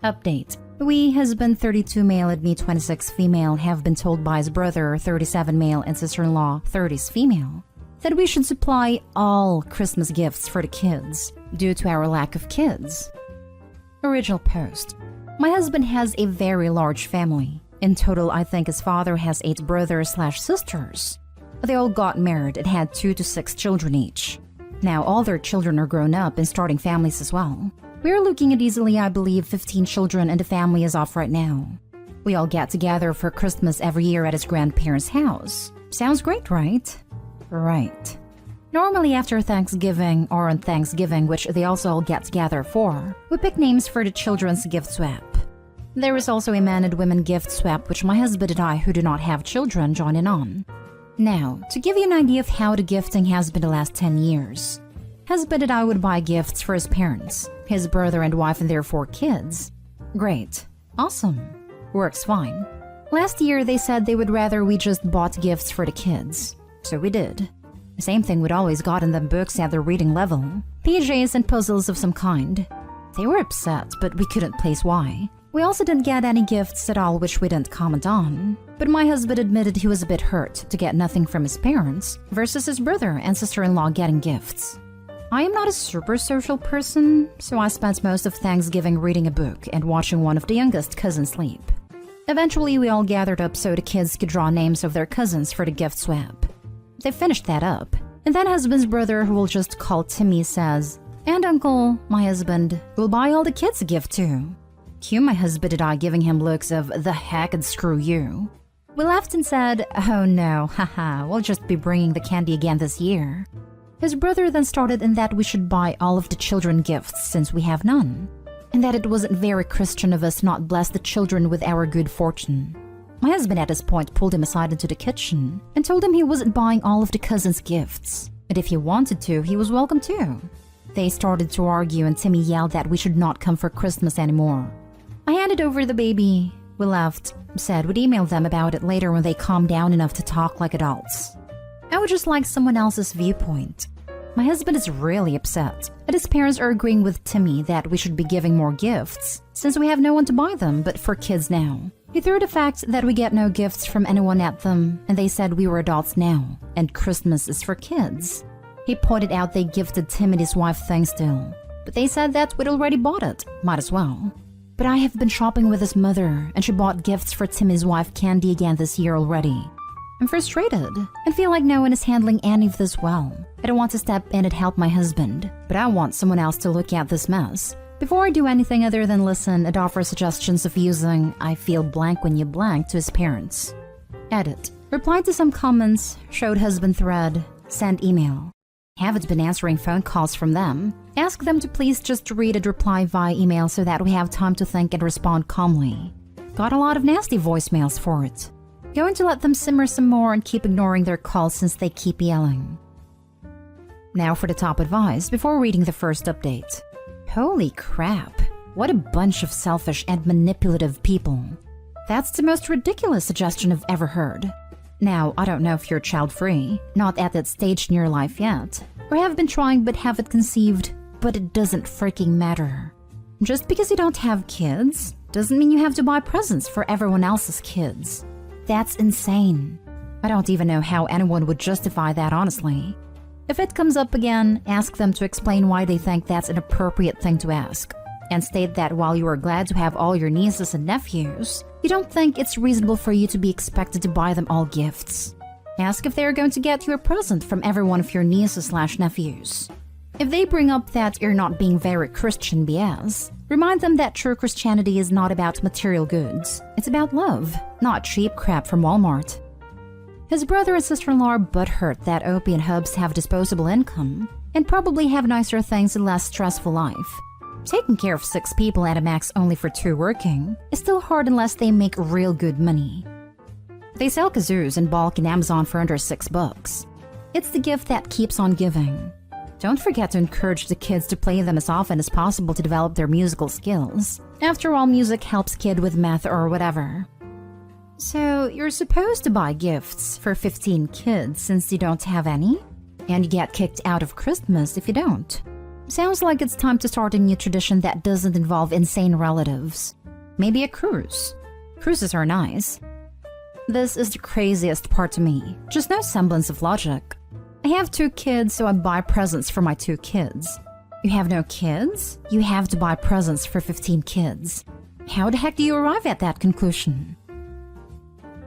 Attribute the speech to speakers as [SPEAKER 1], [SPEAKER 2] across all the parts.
[SPEAKER 1] Update. We, husband 32 male and me 26 female, have been told by his brother 37 male and sister-in-law 30s female that we should supply all Christmas gifts for the kids due to our lack of kids. Original post. My husband has a very large family. In total, I think his father has 8 brothers/sisters. They all got married and had 2 to 6 children each. Now all their children are grown up and starting families as well. We're looking at easily, I believe, 15 children and the family is off right now. We all get together for Christmas every year at his grandparents' house. Sounds great, right? Right. Normally after Thanksgiving or on Thanksgiving, which they also all get together for, we pick names for the children's gift swap. There is also a man and women gift swap which my husband and I, who do not have children, join in on. Now, to give you an idea of how the gifting has been the last 10 years. Husband and I would buy gifts for his parents, his brother and wife and their 4 kids. Great. Awesome. Works fine. Last year they said they would rather we just bought gifts for the kids. So we did. The same thing we'd always gotten them books at their reading level, PJs and puzzles of some kind. They were upset, but we couldn't place why. We also didn't get any gifts at all, which we didn't comment on. But my husband admitted he was a bit hurt to get nothing from his parents versus his brother and sister-in-law getting gifts. I am not a super social person, so I spent most of Thanksgiving reading a book and watching one of the youngest cousins sleep. Eventually, we all gathered up so the kids could draw names of their cousins for the gift swap. They finished that up, and then husband's brother, who we'll just call Timmy, says, "And uncle, my husband, will buy all the kids a gift too." Cue my husband and I giving him looks of "the heck and screw you." We laughed and said, "Oh no, haha, we'll just be bringing the candy again this year." His brother then started in that we should buy all of the children gifts since we have none, and that it wasn't very Christian of us not bless the children with our good fortune. My husband at this point pulled him aside into the kitchen and told him he wasn't buying all of the cousins' gifts, and if he wanted to, he was welcome too. They started to argue and Timmy yelled that we should not come for Christmas anymore. I handed over the baby. We left, said we'd email them about it later when they calmed down enough to talk like adults. I would just like someone else's viewpoint. My husband is really upset, and his parents are agreeing with Timmy that we should be giving more gifts, since we have no one to buy them but for kids now. He threw the fact that we get no gifts from anyone at them, and they said we were adults now, and Christmas is for kids. He pointed out they gifted Tim and his wife things still, but they said that we'd already bought it, might as well. But I have been shopping with his mother, and she bought gifts for Tim and his wife candy again this year already. I'm frustrated and feel like no one is handling any of this well. I don't want to step in and help my husband, but I want someone else to look at this mess before I do anything other than listen and offer suggestions of using "I feel blank when you blank" to his parents. Edit. Replied to some comments, showed husband thread, send email. Haven't been answering phone calls from them. Ask them to please just read and reply via email so that we have time to think and respond calmly. Got a lot of nasty voicemails for it. Going to let them simmer some more and keep ignoring their calls since they keep yelling. Now for the top advice before reading the first update. Holy crap, what a bunch of selfish and manipulative people. That's the most ridiculous suggestion I've ever heard. Now, I don't know if you're child-free, not at that stage in your life yet, or have been trying but haven't conceived, but it doesn't freaking matter. Just because you don't have kids doesn't mean you have to buy presents for everyone else's kids. That's insane. I don't even know how anyone would justify that, honestly. If it comes up again, ask them to explain why they think that's an appropriate thing to ask, and state that while you are glad to have all your nieces and nephews, you don't think it's reasonable for you to be expected to buy them all gifts. Ask if they are going to get you a present from every one of your nieces/nephews. If they bring up that you're not being very Christian BS, remind them that true Christianity is not about material goods. It's about love, not cheap crap from Walmart. His brother and sister-in-law are butthurt that Opie and Hubs have disposable income and probably have nicer things and less stressful life. Taking care of 6 people at a max only for 2 working is still hard unless they make real good money. They sell kazoos in bulk in Amazon for under $6. It's the gift that keeps on giving. Don't forget to encourage the kids to play them as often as possible to develop their musical skills. After all, music helps kid with math or whatever. So, you're supposed to buy gifts for 15 kids since you don't have any? And you get kicked out of Christmas if you don't. Sounds like it's time to start a new tradition that doesn't involve insane relatives. Maybe a cruise. Cruises are nice. This is the craziest part to me. Just no semblance of logic. I have 2 kids, so I buy presents for my 2 kids. You have no kids? You have to buy presents for 15 kids. How the heck do you arrive at that conclusion?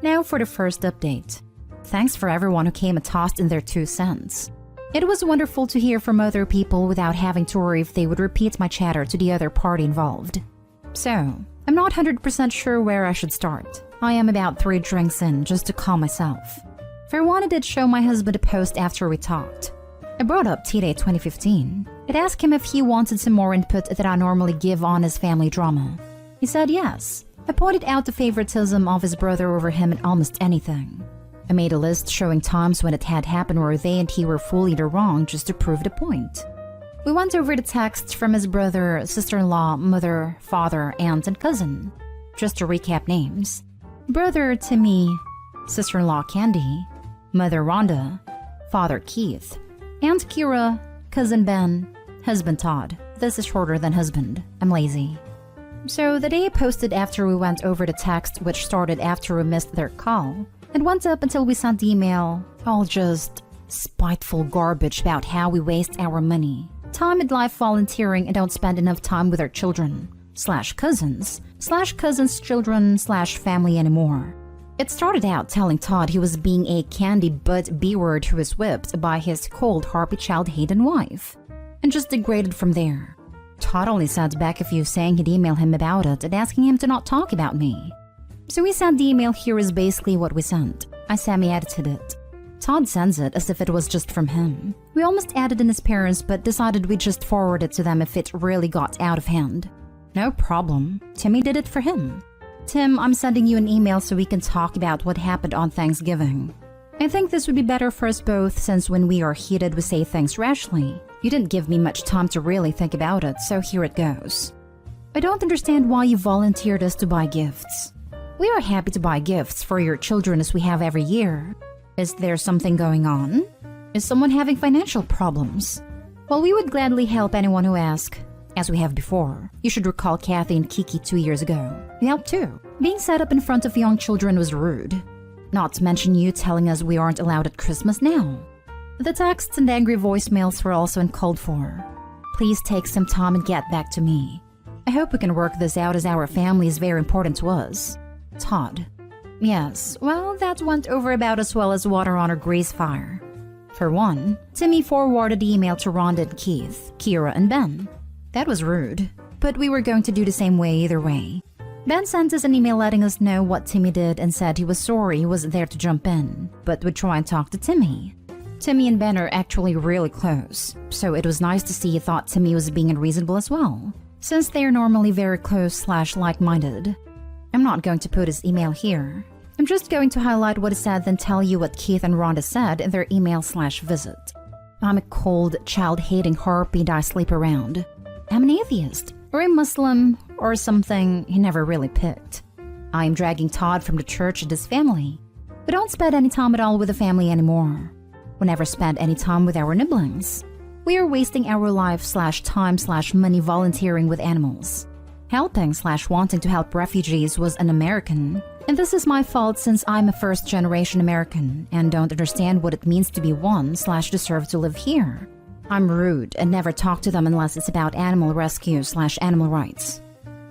[SPEAKER 1] Now for the first update. Thanks for everyone who came and tossed in their 2 cents. It was wonderful to hear from other people without having to worry if they would repeat my chatter to the other party involved. So, I'm not 100% sure where I should start. I am about 3 drinks in just to calm myself. For one, I did show my husband a post after we talked. I brought up T-Day 2015. It asked him if he wanted some more input that I normally give on his family drama. He said yes. I pointed out the favoritism of his brother over him in almost anything. I made a list showing times when it had happened where they and he were fully the wrong just to prove the point. We went over the texts from his brother, sister-in-law, mother, father, aunt, and cousin. Just to recap names. Brother Timmy, sister-in-law Candy, Mother Rhonda, Father Keith, Aunt Kira, Cousin Ben, Husband Todd. This is shorter than husband. I'm lazy. So the day I posted after we went over the text, which started after we missed their call, and went up until we sent the email, all just spiteful garbage about how we waste our money, time and life volunteering and don't spend enough time with our children, /cousins, /cousins' children, /family anymore. It started out telling Todd he was being a candy butt B-word who was whipped by his cold, harpy child-hating wife, and just degraded from there. Todd only sent back a few saying he'd email him about it and asking him to not talk about me. So we sent the email. Here is basically what we sent. I semi-edited it. Todd sends it as if it was just from him. We almost added in his parents but decided we'd just forward it to them if it really got out of hand. No problem. Timmy did it for him. Tim, I'm sending you an email so we can talk about what happened on Thanksgiving. I think this would be better for us both since when we are heated we say things rashly. You didn't give me much time to really think about it, so here it goes. I don't understand why you volunteered us to buy gifts. We are happy to buy gifts for your children as we have every year. Is there something going on? Is someone having financial problems? Well, we would gladly help anyone who asks. As we have before, you should recall Kathy and Kiki 2 years ago. We helped too. Being set up in front of young children was rude. Not to mention you telling us we aren't allowed at Christmas now. The texts and angry voicemails were also uncalled for. Please take some time and get back to me. I hope we can work this out as our family is very important to us. Todd. Yes, well, that went over about as well as water on a grease fire. For one, Timmy forwarded the email to Rhonda and Keith, Kira and Ben. That was rude, but we were going to do the same way either way. Ben sent us an email letting us know what Timmy did and said he was sorry he wasn't there to jump in, but would try and talk to Timmy. Timmy and Ben are actually really close, so it was nice to see he thought Timmy was being unreasonable as well, since they are normally very close / like-minded. I'm not going to put his email here. I'm just going to highlight what is said then tell you what Keith and Rhonda said in their email / visit. I'm a cold, child-hating harpy I sleep around. I'm an atheist, or a Muslim, or something he never really picked. I am dragging Todd from the church and his family. We don't spend any time at all with the family anymore. We never spend any time with our nibblings. We are wasting our life / time / money volunteering with animals. Helping / wanting to help refugees was un-American, and this is my fault since I'm a first-generation American and don't understand what it means to be one / deserve to live here. I'm rude and never talk to them unless it's about animal rescue / animal rights.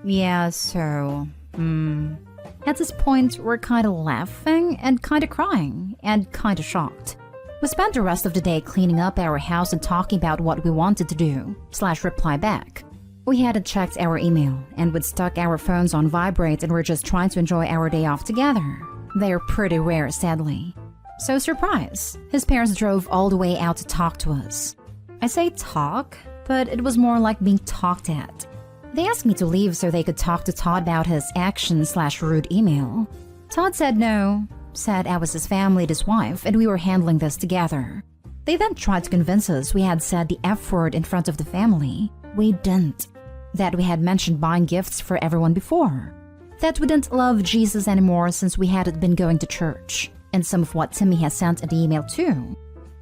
[SPEAKER 1] Yeah, so, At this point, we're kinda laughing and kinda crying and kinda shocked. We spent the rest of the day cleaning up our house and talking about what we wanted to do / reply back. We hadn't checked our email and would stuck our phones on vibrate and were just trying to enjoy our day off together. They are pretty rare, sadly. So surprise, his parents drove all the way out to talk to us. I say talk, but it was more like being talked at. They asked me to leave so they could talk to Todd about his actions / rude email. Todd said no, said I was his family and his wife and we were handling this together. They then tried to convince us we had said the F word in front of the family. We didn't. That we had mentioned buying gifts for everyone before. That we didn't love Jesus anymore since we hadn't been going to church. And some of what Timmy has sent in the email too.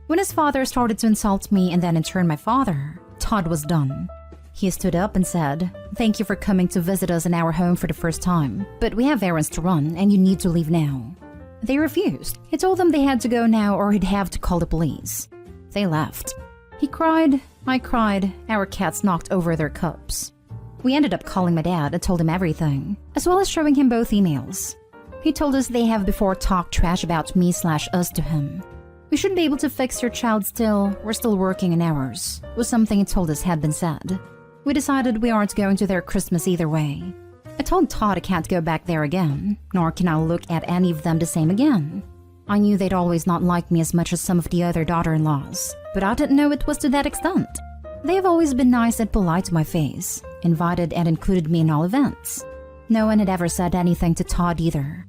[SPEAKER 1] When his father started to insult me and then in turn my father, Todd was done. He stood up and said, "Thank you for coming to visit us in our home for the first time, but we have errands to run and you need to leave now." They refused. He told them they had to go now or he'd have to call the police. They left. He cried, I cried, our cats knocked over their cups. We ended up calling my dad and told him everything, as well as showing him both emails. He told us they have before talked trash about me/us to him. "We should be able to fix your child still, we're still working in hours," was something he told us had been said. We decided we aren't going to their Christmas either way. I told Todd I can't go back there again, nor can I look at any of them the same again. I knew they'd always not like me as much as some of the other daughter-in-laws, but I didn't know it was to that extent. They have always been nice and polite to my face, invited and included me in all events. No one had ever said anything to Todd either.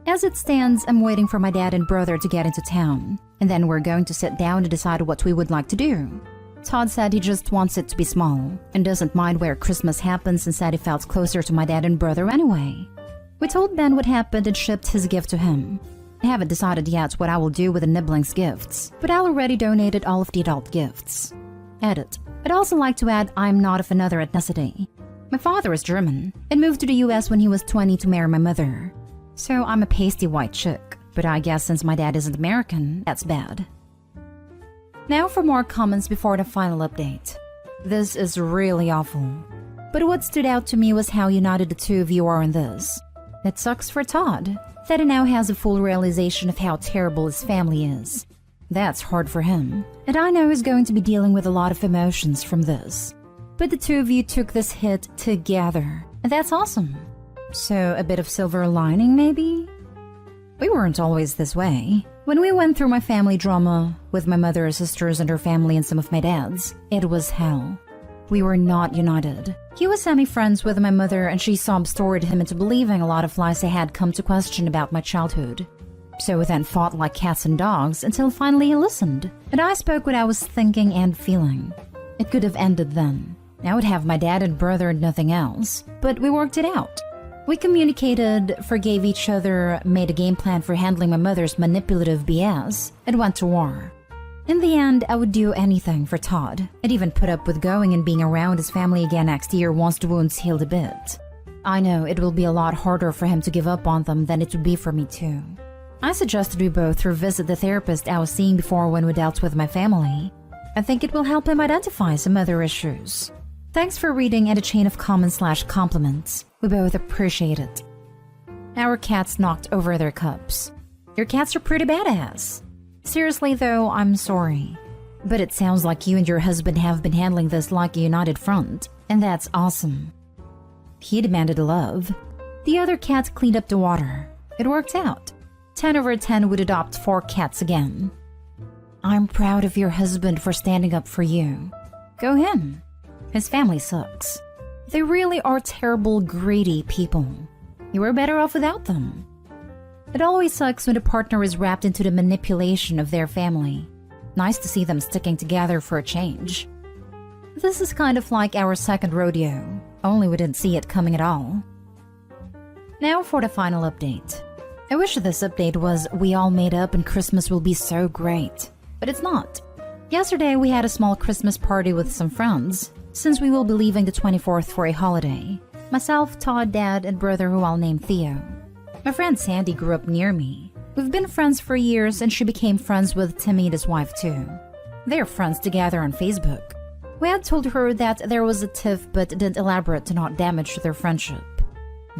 [SPEAKER 1] As it stands, I'm waiting for my dad and brother to get into town, and then we're going to sit down and decide what we would like to do. Todd said he just wants it to be small, and doesn't mind where Christmas happens, and said he felt closer to my dad and brother anyway. We told Ben what happened and shipped his gift to him. I haven't decided yet what I will do with the Nibblings gifts, but I already donated all of the adult gifts. Edit. I'd also like to add I'm not of another ethnicity. My father is German, and moved to the US when he was 20 to marry my mother. So I'm a pasty white chick, but I guess since my dad isn't American, that's bad. Now for more comments before the final update. This is really awful. But what stood out to me was how united the two of you are in this. It sucks for Todd, that he now has a full realization of how terrible his family is. That's hard for him, and I know he's going to be dealing with a lot of emotions from this. But the two of you took this hit together, and that's awesome. So a bit of silver lining, maybe? We weren't always this way. When we went through my family drama, with my mother, sisters, and her family and some of my dad's, it was hell. We were not united. He was semi-friends with my mother and she sob-storied him into believing a lot of lies I had come to question about my childhood. So we then fought like cats and dogs until finally he listened, and I spoke what I was thinking and feeling. It could have ended then. I would have my dad and brother and nothing else, but we worked it out. We communicated, forgave each other, made a game plan for handling my mother's manipulative BS, and went to war. In the end, I would do anything for Todd. I'd even put up with going and being around his family again next year once the wounds healed a bit. I know it will be a lot harder for him to give up on them than it would be for me too. I suggested we both revisit the therapist I was seeing before when we dealt with my family. I think it will help him identify some other issues. Thanks for reading and a chain of comments/compliments. We both appreciate it. Our cats knocked over their cups. Your cats are pretty badass. Seriously though, I'm sorry. But it sounds like you and your husband have been handling this like a united front, and that's awesome. He demanded love. The other cat cleaned up the water. It worked out. 10 over 10 would adopt 4 cats again. I'm proud of your husband for standing up for you. Go him. His family sucks. They really are terrible, greedy people. You were better off without them. It always sucks when a partner is wrapped into the manipulation of their family. Nice to see them sticking together for a change. This is kind of like our second rodeo, only we didn't see it coming at all. Now for the final update. I wish this update was we all made up and Christmas will be so great, but it's not. Yesterday we had a small Christmas party with some friends, since we will be leaving the 24th for a holiday. Myself, Todd, Dad, and brother who I'll name Theo. My friend Sandy grew up near me. We've been friends for years and she became friends with Timmy and his wife too. They're friends together on Facebook. We had told her that there was a tiff but didn't elaborate to not damage their friendship.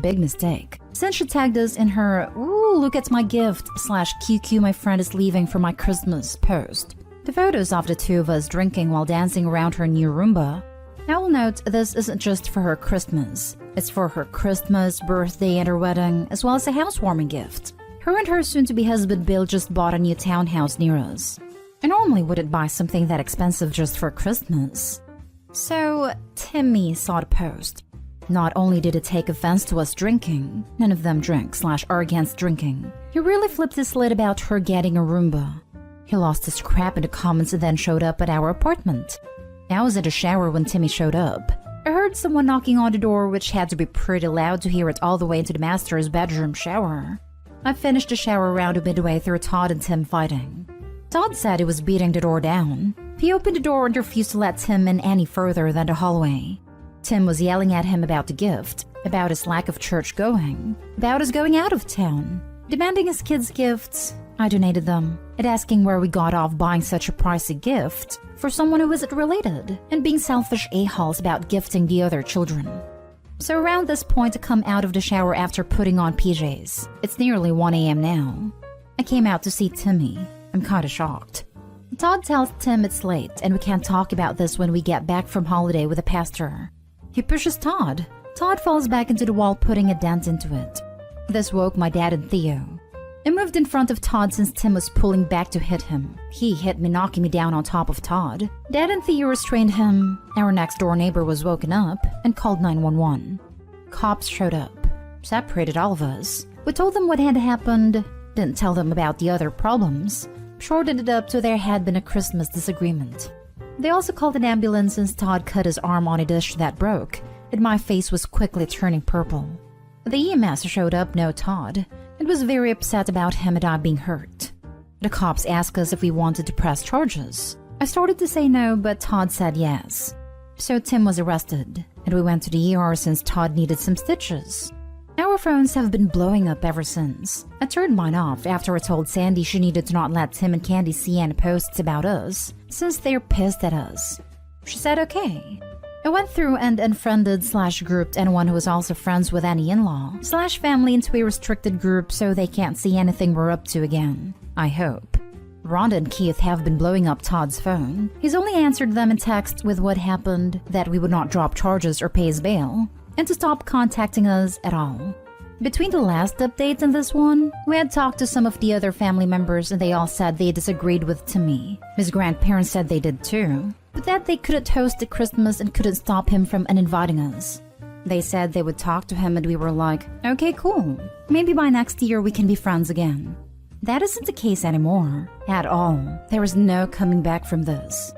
[SPEAKER 1] Big mistake. Since she tagged us in her "ooh, look at my gift" /QQ my friend is leaving for my Christmas post. The photos of the two of us drinking while dancing around her new Roomba. I will note this isn't just for her Christmas. It's for her Christmas, birthday, and her wedding, as well as a housewarming gift. Her and her soon-to-be husband Bill just bought a new townhouse near us. I normally wouldn't buy something that expensive just for Christmas. So, Timmy saw the post. Not only did it take offense to us drinking, none of them drink / are against drinking. He really flipped his lid about her getting a Roomba. He lost his crap in the comments and then showed up at our apartment. I was at a shower when Timmy showed up. I heard someone knocking on the door, which had to be pretty loud to hear it all the way into the master's bedroom shower. I finished the shower around midway through Todd and Tim fighting. Todd said he was beating the door down. He opened the door and refused to let Tim in any further than the hallway. Tim was yelling at him about the gift, about his lack of church going, about his going out of town, demanding his kids' gifts. I donated them, and asking where we got off buying such a pricey gift for someone who isn't related, and being selfish a-holes about gifting the other children. So around this point, I come out of the shower after putting on PJs. It's nearly 1 a.m. now. I came out to see Timmy. I'm kinda shocked. Todd tells Tim it's late and we can't talk about this when we get back from holiday with the pastor. He pushes Todd. Todd falls back into the wall, putting a dent into it. This woke my dad and Theo. I moved in front of Todd since Tim was pulling back to hit him. He hit me, knocking me down on top of Todd. Dad and Theo restrained him. Our next door neighbor was woken up and called 911. Cops showed up, separated all of us. We told them what had happened, didn't tell them about the other problems. Shortened it up to there had been a Christmas disagreement. They also called an ambulance since Todd cut his arm on a dish that broke, and my face was quickly turning purple. The EMS showed up, no Todd, and was very upset about him and I being hurt. The cops asked us if we wanted to press charges. I started to say no, but Todd said yes. So Tim was arrested, and we went to the ER since Todd needed some stitches. Our phones have been blowing up ever since. I turned mine off after I told Sandy she needed to not let Tim and Candy see any posts about us, since they're pissed at us. She said okay. I went through and unfriended/grouped anyone who was also friends with any in-law/family into a restricted group so they can't see anything we're up to again. I hope. Rhonda and Keith have been blowing up Todd's phone. He's only answered them in text with what happened, that we would not drop charges or pay his bail, and to stop contacting us at all. Between the last update and this one, we had talked to some of the other family members and they all said they disagreed with Timmy. His grandparents said they did too, but that they couldn't host the Christmas and couldn't stop him from uninviting us. They said they would talk to him and we were like, okay, cool. Maybe by next year we can be friends again. That isn't the case anymore. At all. There is no coming back from this.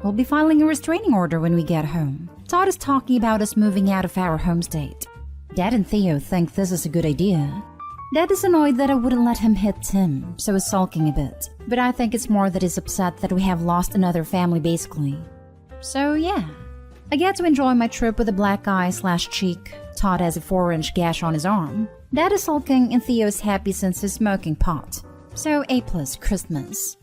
[SPEAKER 1] We'll be filing a restraining order when we get home. Todd is talking about us moving out of our home state. Dad and Theo think this is a good idea. Dad is annoyed that I wouldn't let him hit Tim, so is sulking a bit. But I think it's more that he's upset that we have lost another family basically. So yeah. I get to enjoy my trip with a black eye/cheek. Todd has a 4-inch gash on his arm. Dad is sulking and Theo's happy since he's smoking pot. So A+ Christmas.